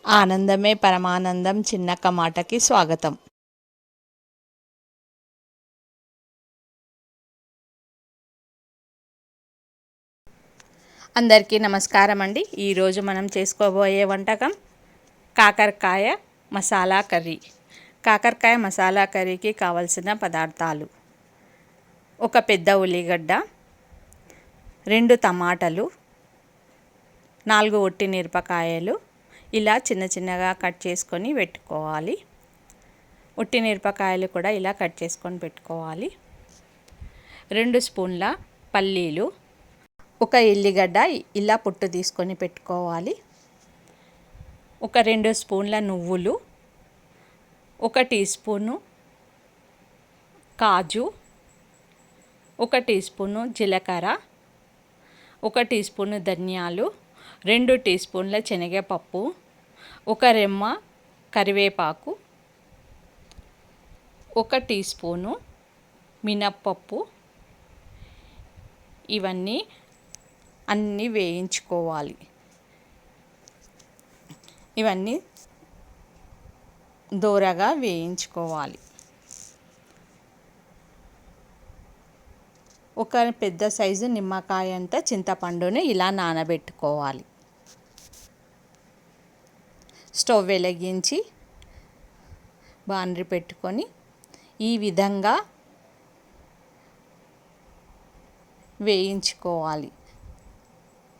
ఆనందమే పరమానందం చిన్నక్క మాటకి స్వాగతం. అందరికీ నమస్కారం అండి. ఈరోజు మనం చేసుకోబోయే వంటకం కాకరకాయ మసాలా కర్రీ. కాకరకాయ మసాలా కర్రీకి కావలసిన పదార్థాలు: ఒక పెద్ద ఉల్లిగడ్డ, 2 టమాటాలు, 4 ఒట్టి మిరపకాయలు ఇలా చిన్న చిన్నగా కట్ చేసుకొని పెట్టుకోవాలి. ఒట్టి మిరపకాయలు కూడా ఇలా కట్ చేసుకొని పెట్టుకోవాలి. 2 స్పూన్ల పల్లీలు, ఒక ఎల్లిగడ్డ ఇలా పొట్టు తీసుకొని పెట్టుకోవాలి. ఒక 2 స్పూన్ల నువ్వులు, 1 టీ స్పూను కాజు, 1 టీ స్పూను జీలకర్ర, 1 టీ స్పూను ధనియాలు, 2 టీ స్పూన్ల శనగపప్పు, 1 రెమ్మ కరివేపాకు, 1 టీ స్పూను మినప్పప్పు. ఇవన్నీ అన్నీ వేయించుకోవాలి. ఇవన్నీ దోరగా వేయించుకోవాలి. ఒక పెద్ద సైజు నిమ్మకాయ అంత చింతపండుని ఇలా నానబెట్టుకోవాలి. స్టవ్ వెలిగించి బాండ్రి పెట్టుకొని ఈ విధంగా వేయించుకోవాలి.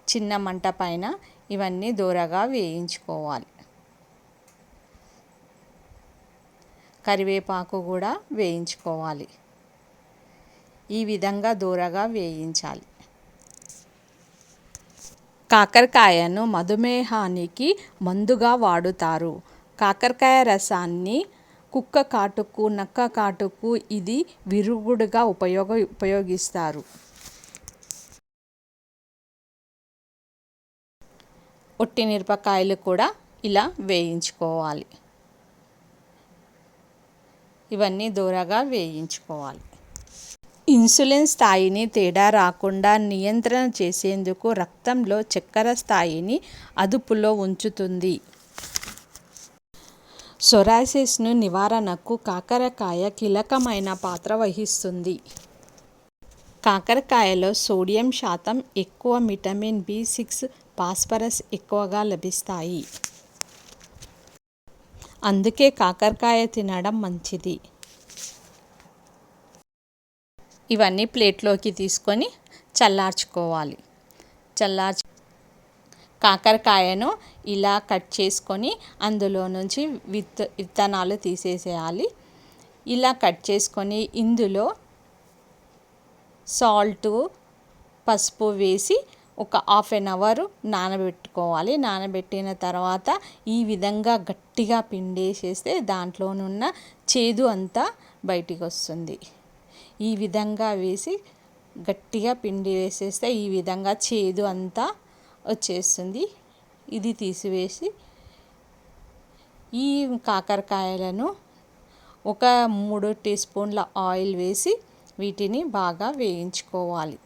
చిన్న మంట పైన ఇవన్నీ దోరగా వేయించుకోవాలి. కరివేపాకు కూడా వేయించుకోవాలి. ఈ విధంగా దోరగా వేయించాలి. కాకరకాయను మధుమేహానికి మందుగా వాడుతారు. కాకరకాయ రసాన్ని కుక్క కాటుకు, నక్క కాటుకు ఇది విరుగుడుగా ఉపయోగిస్తారు. ఒట్టి మిరపకాయలు కూడా ఇలా వేయించుకోవాలి. ఇవన్నీ దోరగా వేయించుకోవాలి. ఇన్సులిన్ స్థాయిని తేడా రాకుండా నియంత్రణ చేసేందుకు రక్తంలో చక్కెర స్థాయిని అదుపులో ఉంచుతుంది. సొరాసిస్ను నివారణకు కాకరకాయ కీలకమైన పాత్ర వహిస్తుంది. కాకరకాయలో సోడియం శాతం ఎక్కువ, విటమిన్ B6, ఫాస్ఫరస్ ఎక్కువగా లభిస్తాయి. అందుకే కాకరకాయ తినడం మంచిది. ఇవన్నీ ప్లేట్లోకి తీసుకొని చల్లార్చుకోవాలి. కాకరకాయను ఇలా కట్ చేసుకొని అందులో నుంచి విత్తనాలు తీసేసేయాలి. ఇలా కట్ చేసుకొని ఇందులో సాల్టు, పసుపు వేసి ఒక హాఫ్ ఎన్ అవర్ నానబెట్టుకోవాలి. నానబెట్టిన తర్వాత ఈ విధంగా గట్టిగా పిండేసేస్తే దాంట్లోనున్న చేదు అంతా బయటికి వస్తుంది. ఈ విధంగా వేసి గట్టిగా పిండి వేసేస్తే ఈ విధంగా చేదు అంతా వచ్చేస్తుంది. ఇది తీసివేసి ఈ కాకరకాయలను ఒక 3 టీ స్పూన్ల ఆయిల్ వేసి వీటిని బాగా వేయించుకోవాలి.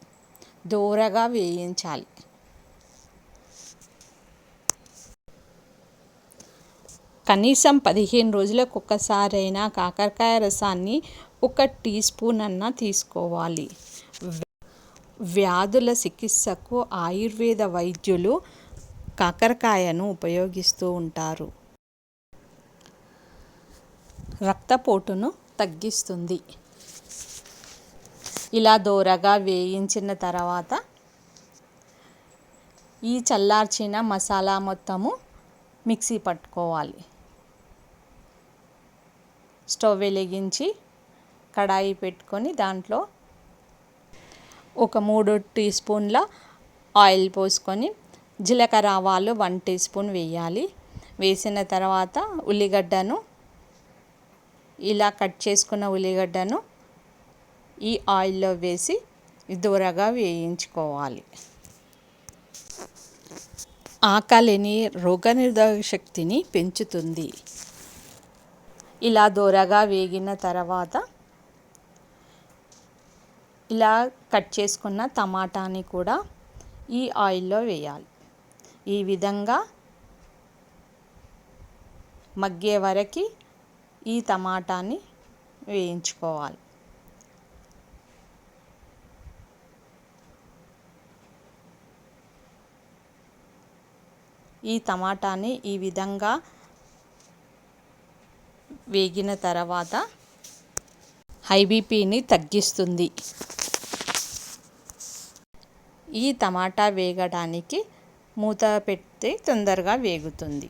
దోరగా వేయించాలి. కనీసం 15 రోజులకు ఒక్కసారైనా కాకరకాయ రసాన్ని 1 టీ స్పూన్ అన్నా తీసుకోవాలి. వ్యాధుల చికిత్సకు ఆయుర్వేద వైద్యులు కాకరకాయను ఉపయోగిస్తూ ఉంటారు. రక్తపోటును తగ్గిస్తుంది. ఇలా దోరగా వేయించిన తర్వాత ఈ చల్లార్చిన మసాలా మొత్తము మిక్సీ పట్టుకోవాలి. స్టవ్ వెలిగించి కడాయి పెట్టుకొని దాంట్లో ఒక 3 టీ స్పూన్ల ఆయిల్ పోసుకొని జీలకర్ర, ఆవాలు 1 టీ స్పూన్ వేయాలి. వేసిన తర్వాత ఉల్లిగడ్డను ఇలా కట్ చేసుకున్న ఉల్లిగడ్డను ఈ ఆయిల్లో వేసి దోరగా వేయించుకోవాలి. ఆకలిని, రోగనిరోధక శక్తిని పెంచుతుంది. ఇలా దోరగా వేగిన తర్వాత ఇలా కట్ చేసుకున్న టమాటాని కూడా ఈ ఆయిల్లో వేయాలి. ఈ విధంగా మగ్గే వరకు ఈ టమాటాని వేయించుకోవాలి. ఈ టమాటాని ఈ విధంగా వేగిన తర్వాత హై బీపీని తగ్గిస్తుంది. ఈ టమాటా వేగడానికి మూత పెడితే తొందరగా వేగుతుంది.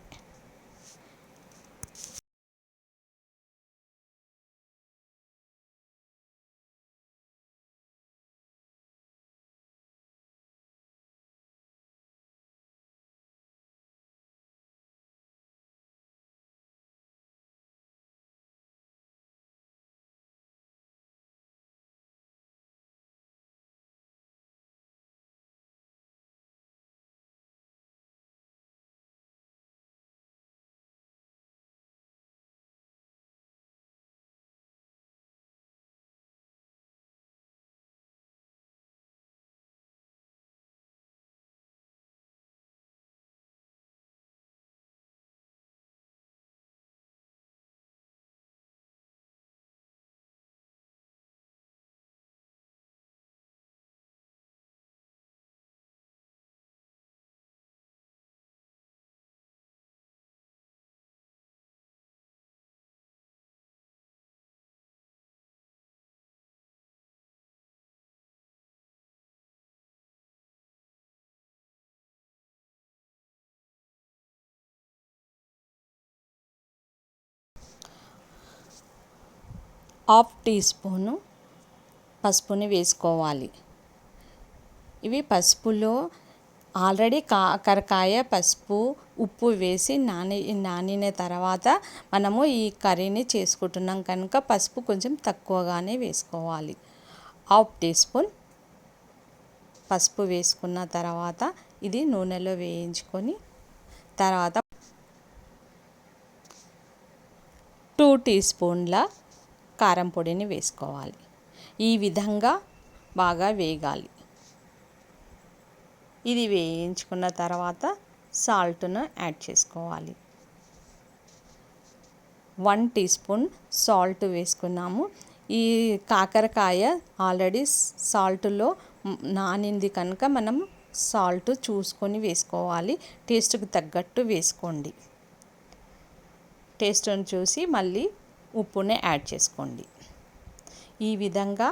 హాఫ్ టీ స్పూను పసుపుని వేసుకోవాలి. ఇవి పసుపులో ఆల్రెడీ కాకరకాయ పసుపు ఉప్పు వేసి నానిన తర్వాత మనము ఈ కర్రీని చేసుకుంటున్నాం కనుక పసుపు కొంచెం తక్కువగానే వేసుకోవాలి. హాఫ్ టీ స్పూన్ పసుపు వేసుకున్న తర్వాత ఇది నూనెలో వేయించుకొని తర్వాత 2 టీ స్పూన్ల కారం పొడిని వేసుకోవాలి. ఈ విధంగా బాగా వేగాలి. ఇది వేయించుకున్న తర్వాత సాల్ట్ను యాడ్ చేసుకోవాలి. 1 టీ స్పూన్ సాల్ట్ వేసుకున్నాము. ఈ కాకరకాయ ఆల్రెడీ సాల్ట్లో నానింది కనుక మనం సాల్ట్ చూసుకొని వేసుకోవాలి. టేస్ట్కి తగ్గట్టు వేసుకోండి. టేస్ట్ని చూసి మళ్ళీ ఉప్పుని యాడ్ చేసుకోండి. ఈ విధంగా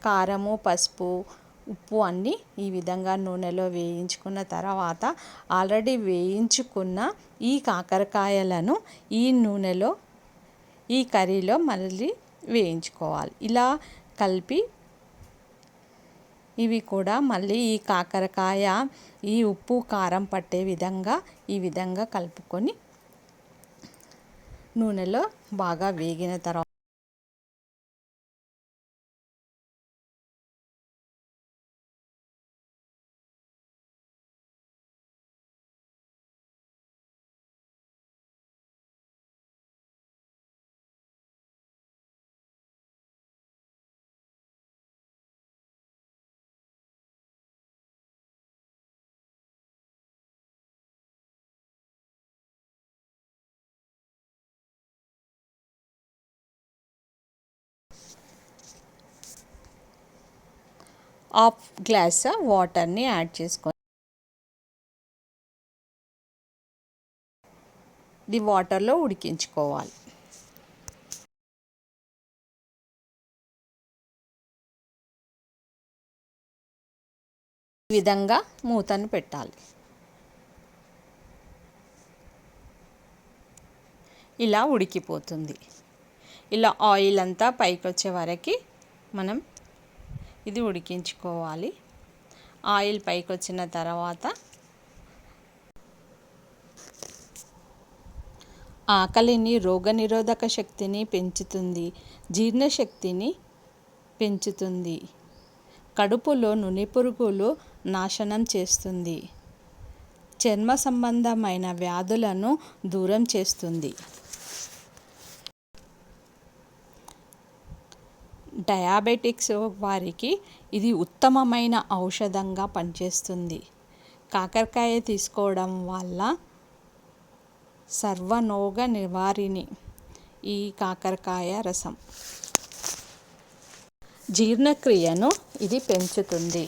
కారము పసుపు ఉప్పు అన్నీ ఈ విధంగా నూనెలో వేయించుకున్న తర్వాత ఆల్రెడీ వేయించుకున్న ఈ కాకరకాయలను ఈ నూనెలో ఈ కర్రీలో మళ్ళీ వేయించుకోవాలి. ఇలా కలిపి ఇవి కూడా మళ్ళీ ఈ కాకరకాయ ఈ ఉప్పు కారం పట్టే విధంగా ఈ విధంగా కలుపుకొని నూనెలో బాగా వేగిన తర్వాత హాఫ్ గ్లాస్ వాటర్ని యాడ్ చేసుకొని ఇది వాటర్లో ఉడికించుకోవాలి. ఈ విధంగా మూతను పెట్టాలి. ఇలా ఉడికిపోతుంది. ఇలా ఆయిల్ అంతా పైకి వచ్చే వరకు మనం ఇది ఉడికించుకోవాలి. ఆయిల్ పైకి వచ్చిన తర్వాత ఆకలిని రోగనిరోధక శక్తిని పెంచుతుంది, జీర్ణశక్తిని పెంచుతుంది, కడుపులో నులిపురుగులు నాశనం చేస్తుంది, చర్మ సంబంధమైన వ్యాధులను దూరం చేస్తుంది, డయాబెటిక్స్ వారికి ఇది ఉత్తమమైన ఔషధంగా పనిచేస్తుంది. కాకరకాయ తీసుకోవడం వల్ల సర్వరోగ నివారిణి ఈ కాకరకాయ రసం. జీర్ణక్రియను ఇది పెంచుతుంది.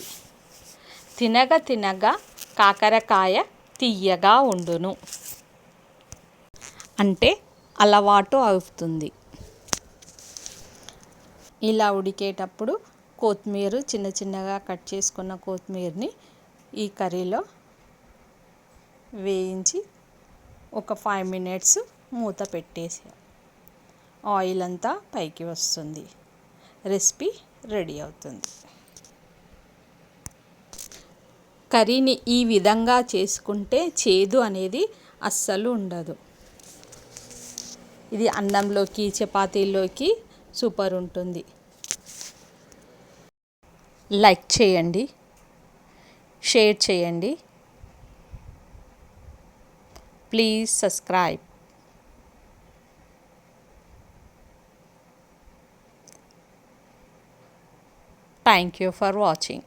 తినగా కాకరకాయ తియ్యగా ఉండును అంటే అలవాటు అవుతుంది. ఇలా ఉడికేటప్పుడు కొత్తిమీర చిన్న చిన్నగా కట్ చేసుకున్న కొత్తిమీరని ఈ కర్రీలో వేయించి ఒక 5 minutes మూత పెట్టేసి ఆయిల్ అంతా పైకి వస్తుంది. రెసిపీ రెడీ అవుతుంది. కర్రీని ఈ విధంగా చేసుకుంటే చేదు అనేది అస్సలు ఉండదు. ఇది అన్నంలోకి చపాతీల్లోకి సూపర్ ఉంటుంది. లైక్ చేయండి, షేర్ చేయండి, please subscribe. Thank you for watching.